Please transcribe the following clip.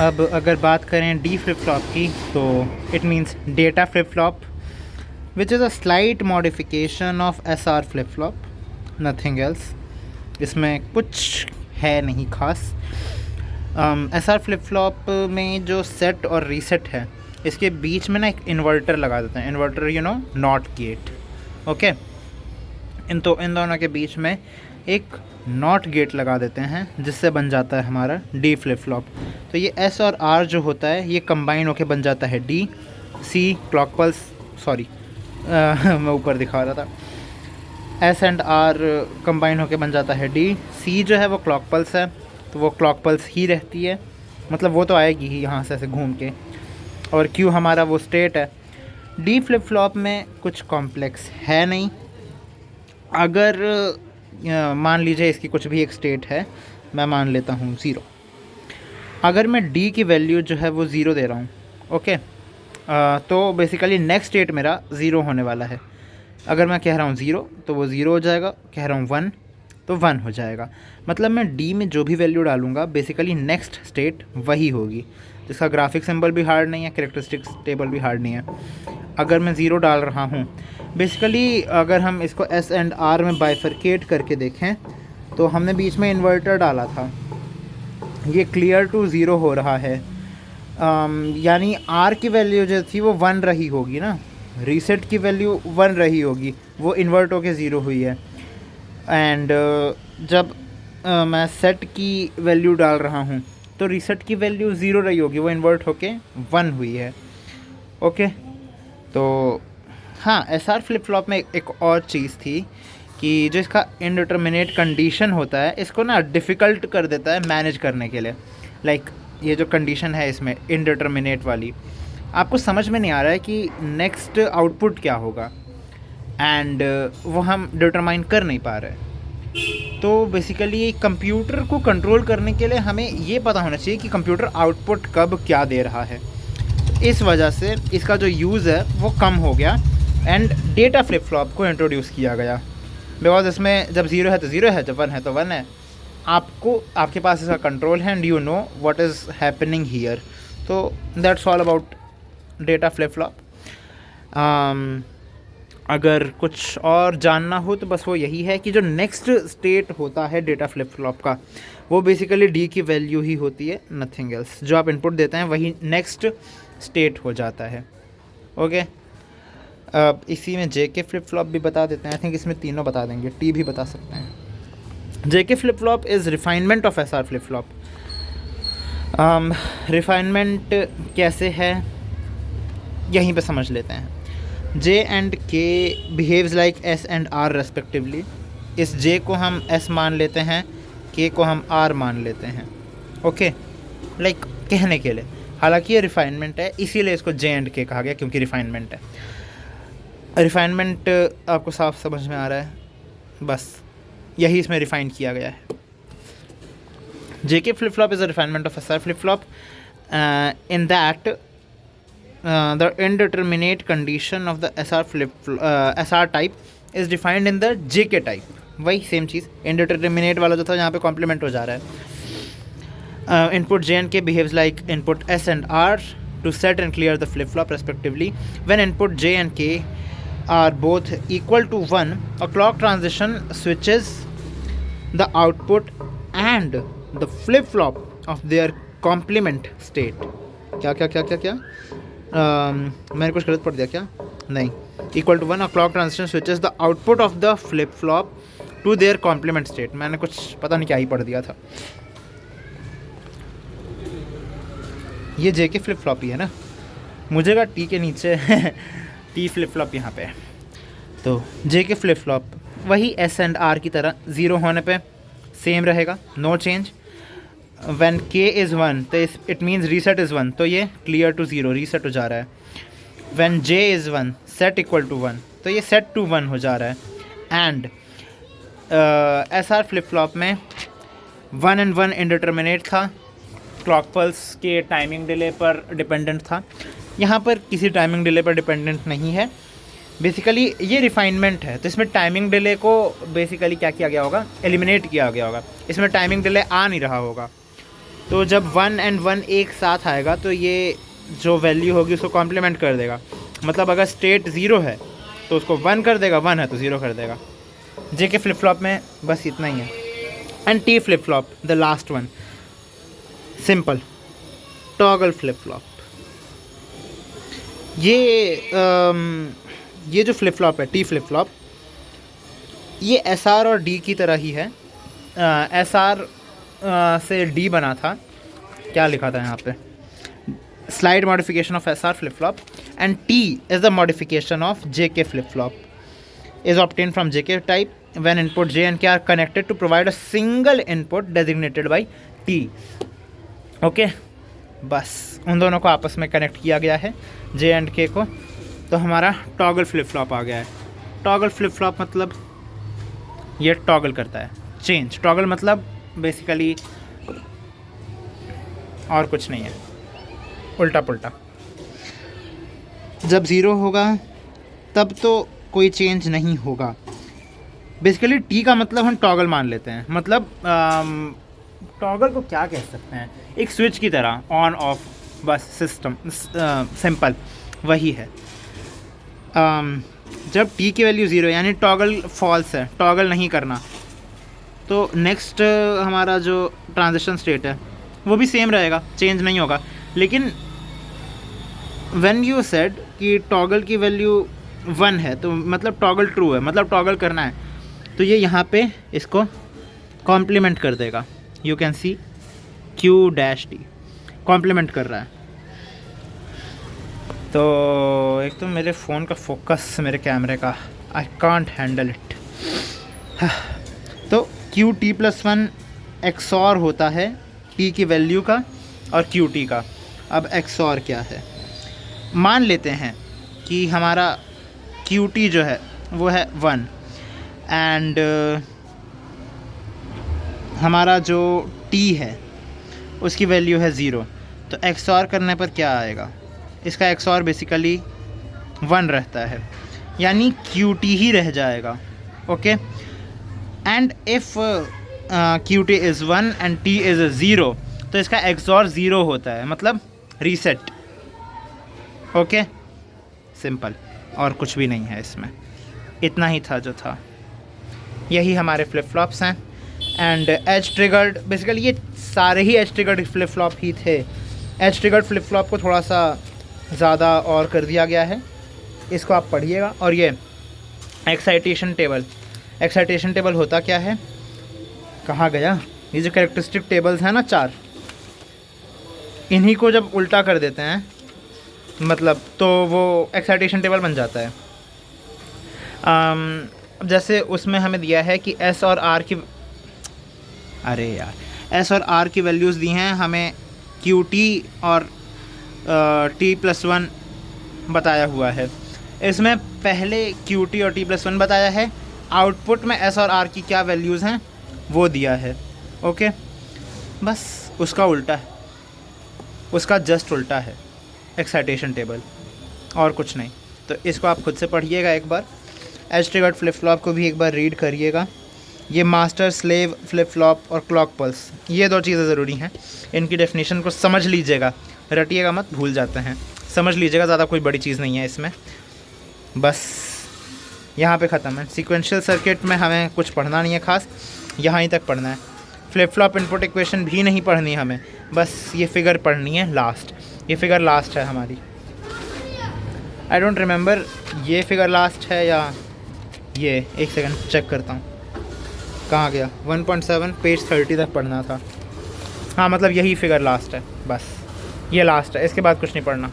अब अगर बात करें डी फ्लिप फ्लॉप की, तो it means data flip flop which is a slight modification of S R flip flop, nothing else. इसमें कुछ है नहीं खास। एस आर फ्लिप फ्लॉप में जो सेट और रीसेट है, इसके बीच में ना एक इन्वर्टर लगा देते हैं। Inverter not gate. ओके, इन दोनों के बीच में एक नॉट गेट लगा देते हैं, जिससे बन जाता है हमारा डी फ्लिप फ्लॉप। तो ये एस और आर जो होता है, ये कंबाइन होके बन जाता है डी। सी क्लॉक पल्स, सॉरी मैं ऊपर दिखा रहा था। एस एंड आर कंबाइन होके बन जाता है डी। सी जो है वो क्लॉक पल्स है, तो वो क्लॉक पल्स ही रहती है, मतलब वो तो आएगी ही यहाँ से ऐसे घूम के। और क्यू हमारा वो स्टेट है। डी फ्लिप फ्लॉप में कुछ कॉम्प्लेक्स है नहीं। अगर मान लीजिए इसकी कुछ भी एक स्टेट है, मैं मान लेता हूँ 0। अगर मैं डी की वैल्यू जो है वो 0 दे रहा हूँ, ओके, तो बेसिकली नेक्स्ट स्टेट मेरा 0 होने वाला है। अगर मैं कह रहा हूँ 0 तो वो 0 हो जाएगा, कह रहा हूँ 1 तो 1 हो जाएगा। मतलब मैं डी में जो भी वैल्यू डालूँगा बेसिकली नेक्स्ट स्टेट वही होगी, जिसका ग्राफिक सिंबल भी हार्ड नहीं है, कैरेक्टरिस्टिक्स टेबल भी हार्ड नहीं है। अगर मैं 0 डाल रहा हूँ, बेसिकली अगर हम इसको एस एंड आर में बाइफरकेट करके देखें, तो हमने बीच में इन्वर्टर डाला था, ये क्लियर टू 0 हो रहा है। यानी आर की वैल्यू जो थी वो 1 रही होगी ना, रीसेट की वैल्यू 1 रही होगी, वो इन्वर्ट होके 0 हुई है। एंड जब मैं सेट की वैल्यू डाल रहा हूँ, तो रीसेट की वैल्यू 0 रही होगी, वो इन्वर्ट होके 1 हुई है। ओके, तो हाँ, एस आर फ्लिप फ्लॉप में एक और चीज़ थी कि जो इसका इनडिटर्मिनेट कंडीशन होता है, इसको ना डिफ़िकल्ट कर देता है मैनेज करने के लिए। लाइक ये जो कंडीशन है इसमें इनडिटर्मिनेट वाली, आपको समझ में नहीं आ रहा है कि नेक्स्ट आउटपुट क्या होगा, एंड वो हम डिटरमाइन कर नहीं पा रहे। तो बेसिकली कंप्यूटर को कंट्रोल करने के लिए हमें ये पता होना चाहिए कि कंप्यूटर आउटपुट कब क्या दे रहा है। तो इस वजह से इसका जो यूज़ है वो कम हो गया, एंड डेटा फ्लिप फ्लॉप को इंट्रोड्यूस किया गया। बिकॉज इसमें जब 0 है तो 0 है, जब 1 है तो 1 है। आपके पास इसका कंट्रोल है, and you know what is happening here. तो that's all about data flip flop. अगर कुछ और जानना हो तो बस वो यही है कि जो नेक्स्ट स्टेट होता है डेटा फ्लिप फ्लॉप का, वो बेसिकली डी की वैल्यू ही होती है, नथिंग एल्स। जो आप इनपुट देते हैं वही नेक्स्ट स्टेट हो जाता है। ओके, अब इसी में जे के फ्लिप फ्लॉप भी बता देते हैं। आई थिंक इसमें तीनों बता देंगे, टी भी बता सकते हैं। J K flip flop is refinement of S R flip flop. Refinement कैसे है यहीं पे समझ लेते हैं। J and K behaves like S and R respectively. इस जे को हम एस मान लेते हैं, के को हम आर मान लेते हैं। ओके, लाइक कहने के लिए, हालांकि ये रिफाइनमेंट है, इसीलिए इसको जे एंड के कहा गया, क्योंकि रिफाइनमेंट है। रिफाइनमेंट आपको साफ समझ में आ रहा है, बस यही इसमें रिफाइन किया गया है। जे K flip flop is a refinement of S R flip flop in that the indeterminate condition of the SR type is defined in the JK type. वही सेम चीज़, indeterminate वाला जो था यहाँ पे कॉम्प्लीमेंट हो जा रहा है। Input J and K behaves like input S and R to set and clear the flip flop respectively. When input J and K are both equal to 1, a clock transition switches the output and the flip flop of their complement state. क्या क्या क्या क्या क्या मैंने कुछ गलत पढ़ दिया क्या? नहीं, equal to 1 a clock transition switches the output of the flip flop to their complement state. मैंने कुछ पता नहीं क्या ही पढ़ दिया था। ये जे के फ्लिप फ्लॉप ही है ना, मुझे का टी के नीचे टी फ्लिप फ्लॉप यहाँ पे है। तो जे के फ्लिप फ्लॉप वही एस एंड आर की तरह 0 होने पे सेम रहेगा, no change. When k is 1 तो इट मीन्स रीसेट इज़ 1, तो ये क्लियर टू 0 रीसेट हो जा रहा है। When j is 1 set equal to 1, तो ये सेट टू 1 हो जा रहा है। And S R flip flop में 1 and 1 इंडिटर्मिनेट था, क्लॉक पल्स के टाइमिंग डिले पर डिपेंडेंट था। यहाँ पर किसी टाइमिंग डिले पर डिपेंडेंट नहीं है। बेसिकली ये रिफाइनमेंट है, तो इसमें टाइमिंग डिले को बेसिकली क्या किया गया होगा, एलिमिनेट किया गया होगा। इसमें टाइमिंग डिले आ नहीं रहा होगा। तो जब 1 एंड 1 एक साथ आएगा तो ये जो वैल्यू होगी उसको कॉम्प्लीमेंट कर देगा। मतलब अगर स्टेट 0 है तो उसको 1 कर देगा, 1 है तो 0 कर देगा। जे के फ्लिप फ्लॉप में बस इतना ही है। And T flip flop, the last one, simple toggle flip flop. ये जो फ्लिप फ्लॉप है टी फ्लिप फ्लॉप, ये एस आर और डी की तरह ही है। एस आर से डी बना था, क्या लिखा था यहाँ पे, slide modification of S R flip flop, and T is the modification of J K flip flop, is obtained from JK type when input J and K are connected to provide a single input designated by T. Okay, बस उन दोनों को आपस में connect किया गया है, J and K को, तो हमारा टॉगल फ्लिप फ्लॉप आ गया है। टॉगल फ्लिप फ्लॉप मतलब ये टॉगल करता है, चेंज। टॉगल मतलब बेसिकली और कुछ नहीं है, उल्टा पुल्टा। जब ज़ीरो होगा तब तो कोई चेंज नहीं होगा। बेसिकली टी का मतलब हम टॉगल मान लेते हैं, मतलब टॉगल को क्या कह सकते हैं, एक स्विच की तरह, ऑन ऑफ, बस सिस्टम, सिंपल वही है। जब टी की वैल्यू 0 यानी टॉगल फॉल्स है, टॉगल नहीं करना, तो नेक्स्ट हमारा जो ट्रांजिशन स्टेट है वो भी सेम रहेगा, चेंज नहीं होगा। लेकिन व्हेन यू सेड कि टॉगल की वैल्यू 1 है तो मतलब टॉगल ट्रू है, मतलब टॉगल करना है, तो ये यहाँ पे इसको कॉम्प्लीमेंट कर देगा। You can see Q dash T complement कर रहा है। तो एक तो मेरे फ़ोन का फोकस, मेरे कैमरे का, आई कांट हैंडल इट। तो क्यू टी प्लस 1 एक्सॉर होता है टी की वैल्यू का और क्यू टी का। अब एक्सॉर क्या है, मान लेते हैं कि हमारा क्यू टी जो है वो है 1 एंड हमारा जो टी है उसकी वैल्यू है 0, तो एक्सऑर करने पर क्या आएगा, इसका एक्सऑर बेसिकली 1 रहता है, यानी क्यू टी ही रह जाएगा। Okay, and if Q T is 1 and T is 0 तो इसका एक्सऑर 0 होता है, मतलब रीसेट। ओके, सिंपल, और कुछ भी नहीं है इसमें, इतना ही था जो था। यही हमारे फ्लिप फ्लॉप्स हैं। एंड एज ट्रिगर्ड, बेसिकली ये सारे ही एज ट्रिगर्ड फ्लिप फ्लॉप ही थे। एज ट्रिगर्ड फ्लिप फ्लॉप को थोड़ा सा ज़्यादा और कर दिया गया है, इसको आप पढ़िएगा। और ये एक्साइटेशन टेबल, एक्साइटेशन टेबल होता क्या है, कहाँ गया, ये जो कैरेक्टरिस्टिक टेबल्स हैं ना 4, इन्हीं को जब उल्टा कर देते हैं मतलब तो वो एक्साइटेशन टेबल बन जाता है। जैसे उसमें हमें दिया है कि एस और आर की, अरे यार, एस और आर की वैल्यूज़ दी हैं हमें, क्यू टी और टी प्लस 1 बताया हुआ है। इसमें पहले क्यू टी और टी प्लस 1 बताया है, आउटपुट में एस और आर की क्या वैल्यूज़ हैं वो दिया है। ओके, बस उसका उल्टा है, उसका जस्ट उल्टा है एक्साइटेशन टेबल, और कुछ नहीं। तो इसको आप खुद से पढ़िएगा एक बार, एज ट्रिगर्ड फ्लिप फ्लॉप को भी एक बार रीड करिएगा। ये मास्टर स्लेव फ्लिप फ्लॉप और क्लॉक पल्स, ये 2 चीज़ें ज़रूरी हैं, इनकी डेफिनेशन को समझ लीजिएगा, रटिएगा मत, भूल जाते हैं, समझ लीजिएगा, ज़्यादा कोई बड़ी चीज़ नहीं है इसमें। बस यहाँ पे ख़त्म है। सीक्वेंशियल सर्किट में हमें कुछ पढ़ना नहीं है खास, यहाँ ही तक पढ़ना है। फ्लिप फ्लॉप इनपुट इक्वेशन भी नहीं पढ़नी हमें, बस ये फिगर पढ़नी है लास्ट। ये फिगर लास्ट है हमारी, आई डोंट रिमेंबर ये फिगर लास्ट है या ये, एक सेकंड चेक करता हूँ कहाँ गया। 1.7 पेज 30 तक पढ़ना था, हाँ मतलब यही फिगर लास्ट है, बस ये लास्ट है, इसके बाद कुछ नहीं पढ़ना।